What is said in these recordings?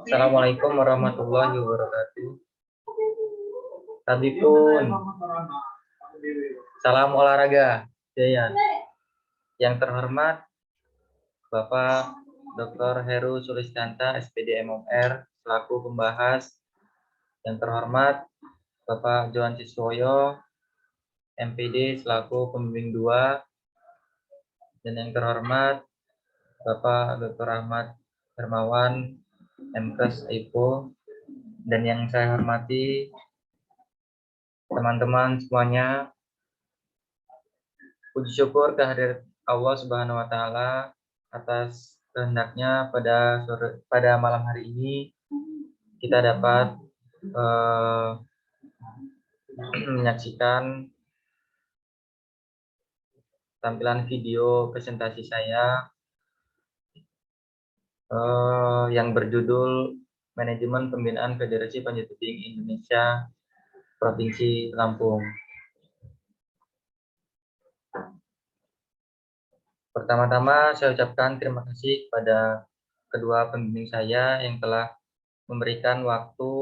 Assalamualaikum warahmatullahi wabarakatuh. Tadi pun salam olahraga, Jaya. Yang terhormat Bapak Dr. Heru Sulistianta, SPD MMR, selaku pembahas. Yang terhormat Bapak Johan Siswoyo, MPD, selaku pembimbing 2. Dan yang terhormat Bapak Dr. Ahmad Hermawan, MKes IPO. Dan yang saya hormati teman-teman semuanya, puji syukur kehadirat Allah Subhanahu wa Ta'ala atas kehendaknya pada malam hari ini kita dapat menyaksikan tampilan video presentasi saya yang berjudul Manajemen Pembinaan Federasi Panjat Tebing Indonesia Provinsi Lampung. Pertama-tama saya ucapkan terima kasih kepada kedua pembimbing saya yang telah memberikan waktu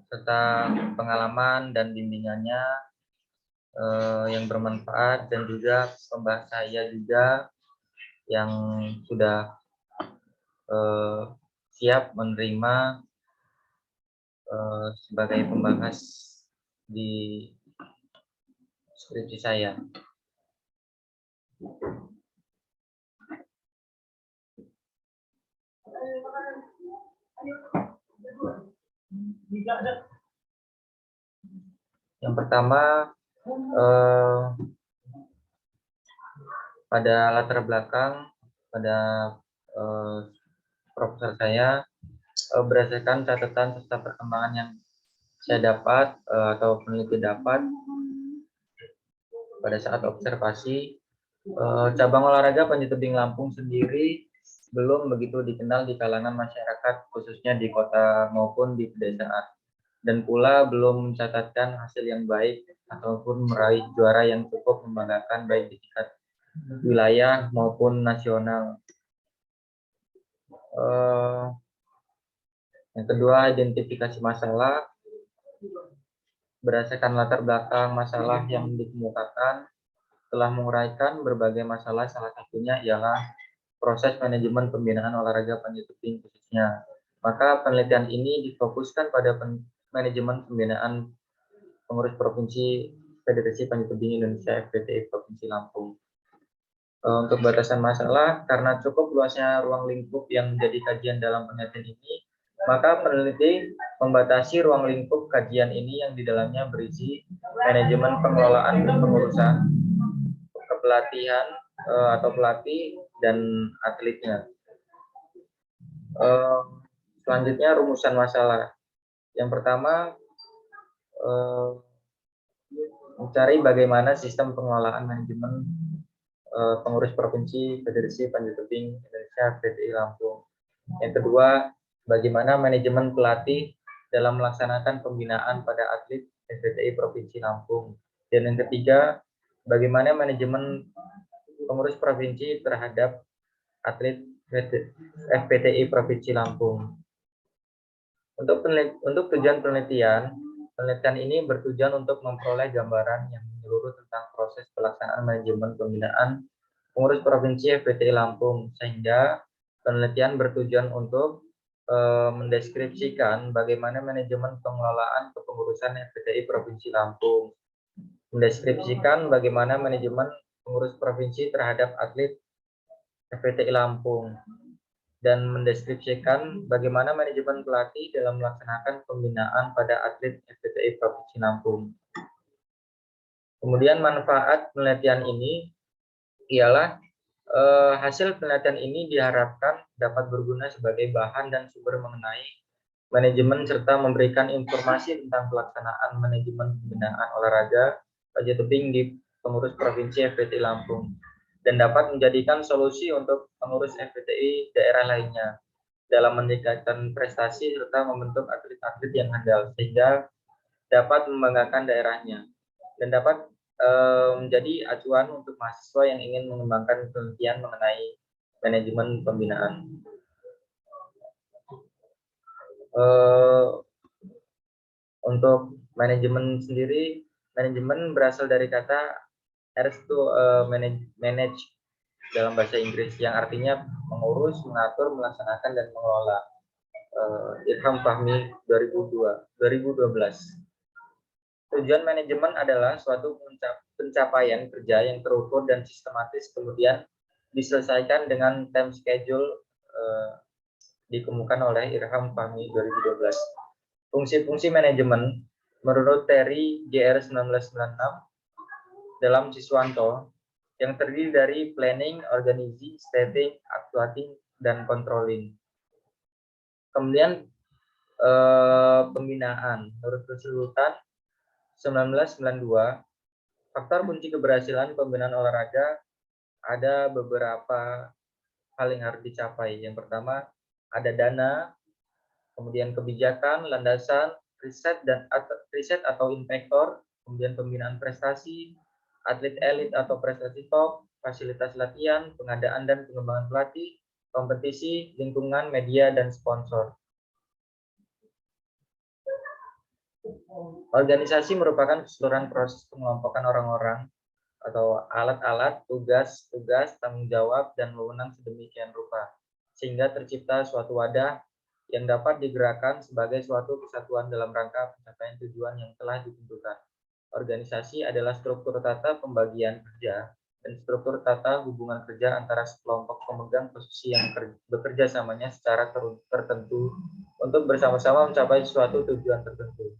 serta pengalaman dan bimbingannya yang bermanfaat, dan juga pembahas saya juga yang sudah siap menerima sebagai pembahas di skripsi saya. Yang pertama, pada latar belakang pada profesor saya, berdasarkan catatan serta perkembangan yang saya dapat atau peneliti dapat pada saat observasi, cabang olahraga panjat tebing Lampung sendiri belum begitu dikenal di kalangan masyarakat, khususnya di kota maupun di pedesaan, dan pula belum mencatatkan hasil yang baik ataupun meraih juara yang cukup membanggakan baik di tingkat wilayah maupun nasional. Yang kedua, identifikasi masalah. Berdasarkan latar belakang masalah yang dikemukakan, telah menguraikan berbagai masalah, salah satunya ialah proses manajemen pembinaan olahraga panjat tebing khususnya. Maka penelitian ini difokuskan pada manajemen pembinaan pengurus provinsi Federasi Panjat Tebing Indonesia FPTI Provinsi Lampung. Untuk batasan masalah, karena cukup luasnya ruang lingkup yang menjadi kajian dalam penelitian ini, maka peneliti membatasi ruang lingkup kajian ini yang di dalamnya berisi manajemen pengelolaan dan pengurusan, kepelatihan atau pelatih dan atletnya. Selanjutnya, rumusan masalah. Yang pertama, mencari bagaimana sistem pengelolaan manajemen pengurus provinsi Federasi Panjat Tebing Indonesia FPTI Lampung. Yang kedua, bagaimana manajemen pelatih dalam melaksanakan pembinaan pada atlet FPTI Provinsi Lampung. Dan yang ketiga, bagaimana manajemen pengurus provinsi terhadap atlet FPTI Provinsi Lampung. Untuk tujuan penelitian ini bertujuan untuk memperoleh gambaran yang menyeluruh tentang proses pelaksanaan manajemen pembinaan pengurus provinsi FPTI Lampung, sehingga penelitian bertujuan untuk mendeskripsikan bagaimana manajemen pengelolaan kepengurusan FPTI Provinsi Lampung, mendeskripsikan bagaimana manajemen pengurus provinsi terhadap atlet FPTI Lampung, dan mendeskripsikan bagaimana manajemen pelatih dalam melaksanakan pembinaan pada atlet FPTI Provinsi Lampung. Kemudian manfaat penelitian ini ialah hasil penelitian ini diharapkan dapat berguna sebagai bahan dan sumber mengenai manajemen serta memberikan informasi tentang pelaksanaan manajemen pembinaan olahraga panjat tebing di pengurus provinsi FPTI Lampung, dan dapat menjadikan solusi untuk pengurus FPTI daerah lainnya dalam meningkatkan prestasi serta membentuk atlet-atlet yang handal sehingga dapat membanggakan daerahnya, dan dapat menjadi acuan untuk mahasiswa yang ingin mengembangkan penelitian mengenai manajemen pembinaan. Untuk manajemen sendiri, manajemen berasal dari kata manage dalam bahasa Inggris yang artinya mengurus, mengatur, melaksanakan, dan mengelola. Irham Fahmi 2012. Tujuan manajemen adalah suatu pencapaian kerja yang terukur dan sistematis kemudian diselesaikan dengan time schedule dikemukakan oleh Irham Fahmi 2012. Fungsi-fungsi manajemen menurut Terry JR 1996 dalam Siswanto yang terdiri dari planning, organizing, stating, actuating, dan controlling. Kemudian pembinaan menurut keseluruhan 1992, faktor kunci keberhasilan pembinaan olahraga ada beberapa hal yang harus dicapai. Yang pertama ada dana, kemudian kebijakan, landasan, riset atau impactor, kemudian pembinaan prestasi, atlet elit atau prestasi top, fasilitas latihan, pengadaan dan pengembangan pelatih, kompetisi, lingkungan, media, dan sponsor. Organisasi merupakan keseluruhan proses pengelompokan orang-orang atau alat-alat, tugas, tanggung jawab, dan wewenang sedemikian rupa, sehingga tercipta suatu wadah yang dapat digerakkan sebagai suatu kesatuan dalam rangka pencapaian tujuan yang telah ditentukan. Organisasi adalah struktur tata pembagian kerja dan struktur tata hubungan kerja antara sekelompok pemegang posisi yang bekerja samanya secara tertentu untuk bersama-sama mencapai suatu tujuan tertentu.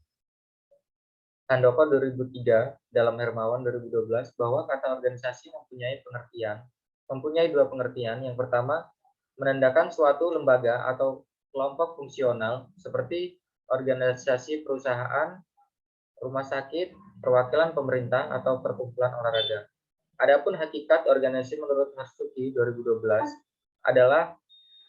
Handoko 2003 dalam Hermawan 2012 bahwa kata organisasi mempunyai dua pengertian. Yang pertama, menandakan suatu lembaga atau kelompok fungsional seperti organisasi perusahaan, rumah sakit, perwakilan pemerintah, atau perkumpulan olahraga. Adapun hakikat organisasi menurut Harsuki 2012 adalah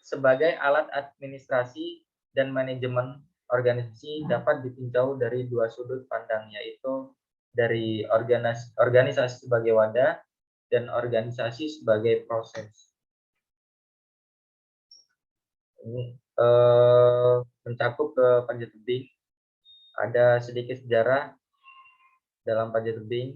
sebagai alat administrasi dan manajemen. Organisasi dapat ditinjau dari dua sudut pandang, yaitu dari organisasi sebagai wadah dan organisasi sebagai proses. Ini mencakup ke panjat tebing. Ada sedikit sejarah dalam panjat tebing.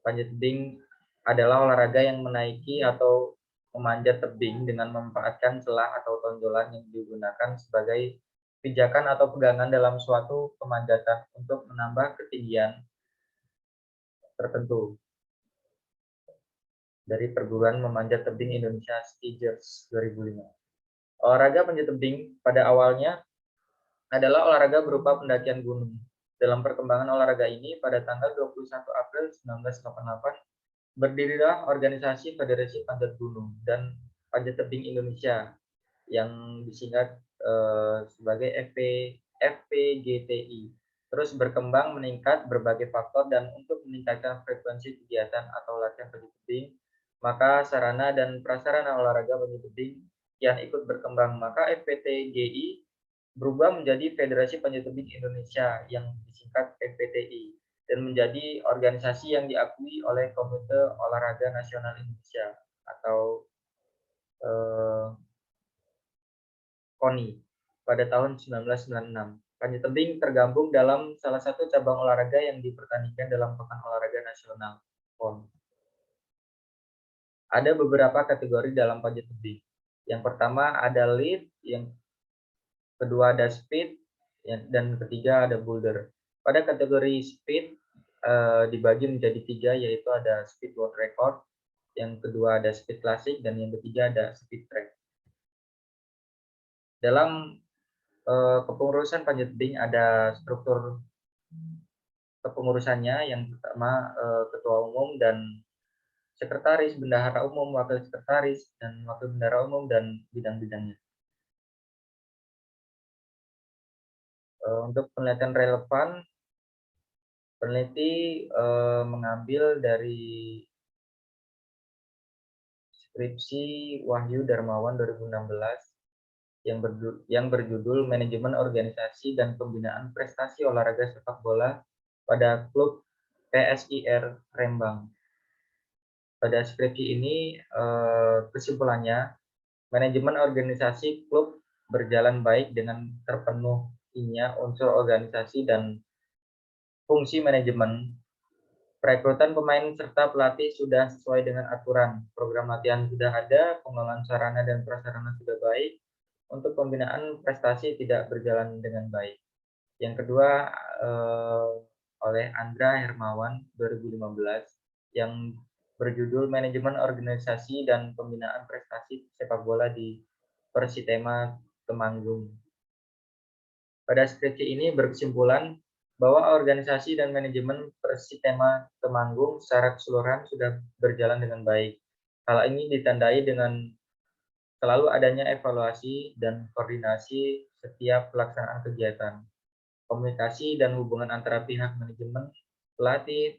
Panjat tebing adalah olahraga yang menaiki atau memanjat tebing dengan memanfaatkan celah atau tonjolan yang digunakan sebagai pijakan atau pegangan dalam suatu pemanjatan untuk menambah ketinggian tertentu. Dari Perguruan Memanjat Tebing Indonesia Skijers 2005. Olahraga panjat tebing pada awalnya adalah olahraga berupa pendakian gunung. Dalam perkembangan olahraga ini, pada tanggal 21 April 1988, berdirilah organisasi Federasi Panjat Gunung dan Panjat Tebing Indonesia yang disingkat sebagai FPGTI. Terus berkembang meningkat berbagai faktor dan untuk meningkatkan frekuensi kegiatan atau latihan panjat tebing, maka sarana dan prasarana olahraga panjat tebing yang ikut berkembang. Maka FPTGI berubah menjadi Federasi Panjat Tebing Indonesia yang disingkat FPTI dan menjadi organisasi yang diakui oleh Komite Olahraga Nasional Indonesia atau KONI pada tahun 1996. Panjat tebing tergabung dalam salah satu cabang olahraga yang dipertandingkan dalam Pekan Olahraga Nasional (PON). Ada beberapa kategori dalam panjat tebing. Yang pertama ada lead, yang kedua ada speed, dan ketiga ada boulder. Pada kategori speed dibagi menjadi tiga, yaitu ada speed world record, yang kedua ada speed classic, dan yang ketiga ada speed track. Dalam kepengurusan panjat tebing ada struktur kepengurusannya. Yang pertama ketua umum dan sekretaris, bendahara umum, wakil sekretaris, dan wakil bendahara umum, dan bidang-bidangnya. Untuk penelitian relevan, peneliti mengambil dari skripsi Wahyu Darmawan 2016 yang berjudul Manajemen Organisasi dan Pembinaan Prestasi Olahraga Sepak Bola pada Klub PSIR Rembang. Pada skripsi ini kesimpulannya, manajemen organisasi klub berjalan baik dengan terpenuhinya unsur organisasi dan fungsi manajemen. Perekrutan pemain serta pelatih sudah sesuai dengan aturan. Program latihan sudah ada, pengelolaan sarana dan prasarana sudah baik. Untuk pembinaan prestasi tidak berjalan dengan baik. Yang kedua, oleh Andra Hermawan 2015 yang berjudul Manajemen Organisasi dan Pembinaan Prestasi Sepak Bola di Persitema Temanggung. Pada skripsi ini berkesimpulan bahwa organisasi dan manajemen Persitema Temanggung secara keseluruhan sudah berjalan dengan baik. Hal ini ditandai dengan selalu adanya evaluasi dan koordinasi setiap pelaksanaan kegiatan. Komunikasi dan hubungan antara pihak manajemen, pelatih,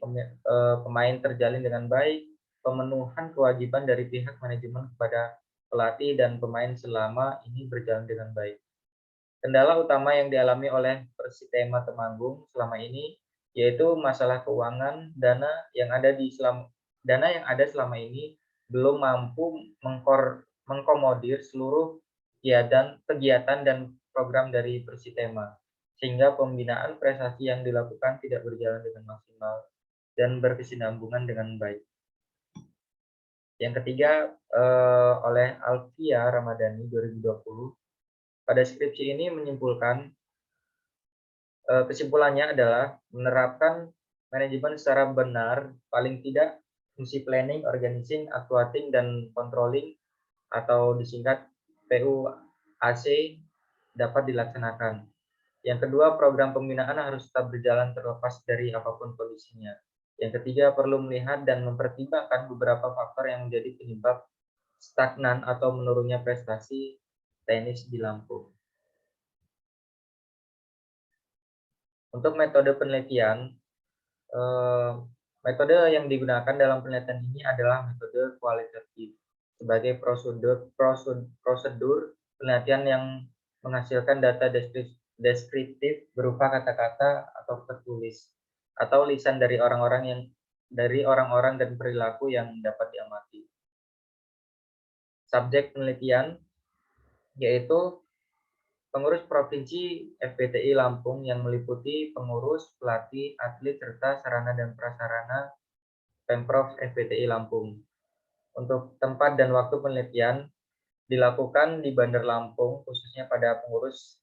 pemain terjalin dengan baik, pemenuhan kewajiban dari pihak manajemen kepada pelatih dan pemain selama ini berjalan dengan baik. Kendala utama yang dialami oleh Persitema Temanggung selama ini yaitu masalah keuangan. Dana yang ada selama ini belum mampu mengkomodir seluruh kegiatan dan program dari Persitema, sehingga pembinaan prestasi yang dilakukan tidak berjalan dengan maksimal dan berkesinambungan dengan baik. Yang ketiga, oleh Alfia Ramadhani 2020, pada skripsi ini menyimpulkan, kesimpulannya adalah menerapkan manajemen secara benar, paling tidak fungsi planning, organizing, actuating, dan controlling atau disingkat PUAC dapat dilaksanakan. Yang kedua, program pembinaan harus tetap berjalan terlepas dari apapun kondisinya. Yang ketiga, perlu melihat dan mempertimbangkan beberapa faktor yang menjadi penyebab stagnan atau menurunnya prestasi tenis di Lampung. Untuk metode penelitian, metode yang digunakan dalam penelitian ini adalah metode kualitatif sebagai prosedur penelitian yang menghasilkan data deskriptif berupa kata-kata atau tertulis atau lisan dari orang-orang dan perilaku yang dapat diamati. Subjek penelitian yaitu pengurus Provinsi FPTI Lampung yang meliputi pengurus, pelatih, atlet, serta sarana dan prasarana Pemprov FPTI Lampung. Untuk tempat dan waktu penelitian dilakukan di Bandar Lampung, khususnya pada pengurus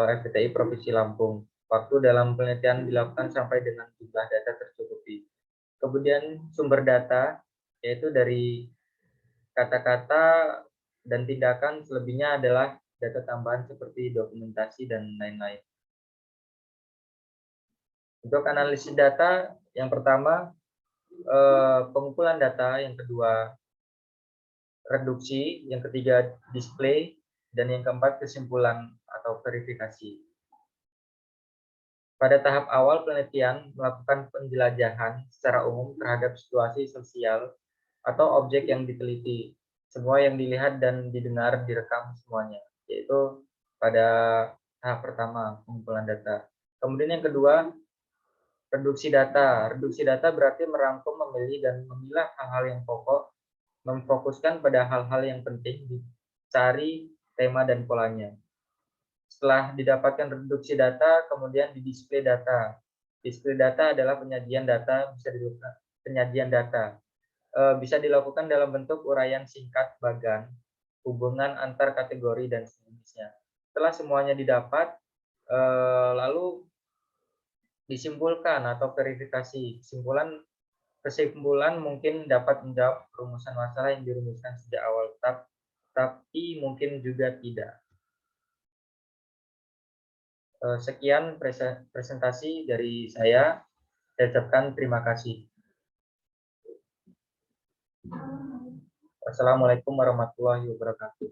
FPTI Provinsi Lampung. Waktu dalam penelitian dilakukan sampai dengan jumlah data tercukupi. Kemudian sumber data, yaitu dari kata-kata dan tindakan, selebihnya adalah data tambahan seperti dokumentasi dan lain-lain. Untuk analisis data, yang pertama pengumpulan data, yang kedua reduksi, yang ketiga display, dan yang keempat kesimpulan atau verifikasi. Pada tahap awal penelitian melakukan penjelajahan secara umum terhadap situasi sosial atau objek yang diteliti. Semua yang dilihat dan didengar direkam semuanya, yaitu pada tahap pertama pengumpulan data. Kemudian yang kedua, reduksi data. Reduksi data berarti merangkum, memilih, dan memilah hal-hal yang pokok, memfokuskan pada hal-hal yang penting, dicari tema dan polanya. Setelah didapatkan reduksi data, kemudian didisplay data. Display data adalah penyajian data, bisa dilakukan dalam bentuk uraian singkat bagan, hubungan antar kategori, dan sejenisnya. Setelah semuanya didapat, lalu disimpulkan atau verifikasi. Kesimpulan mungkin dapat menjawab rumusan masalah yang dirumuskan sejak awal, tapi mungkin juga tidak. Sekian presentasi dari saya. Saya ucapkan terima kasih. Wassalamualaikum warahmatullahi wabarakatuh.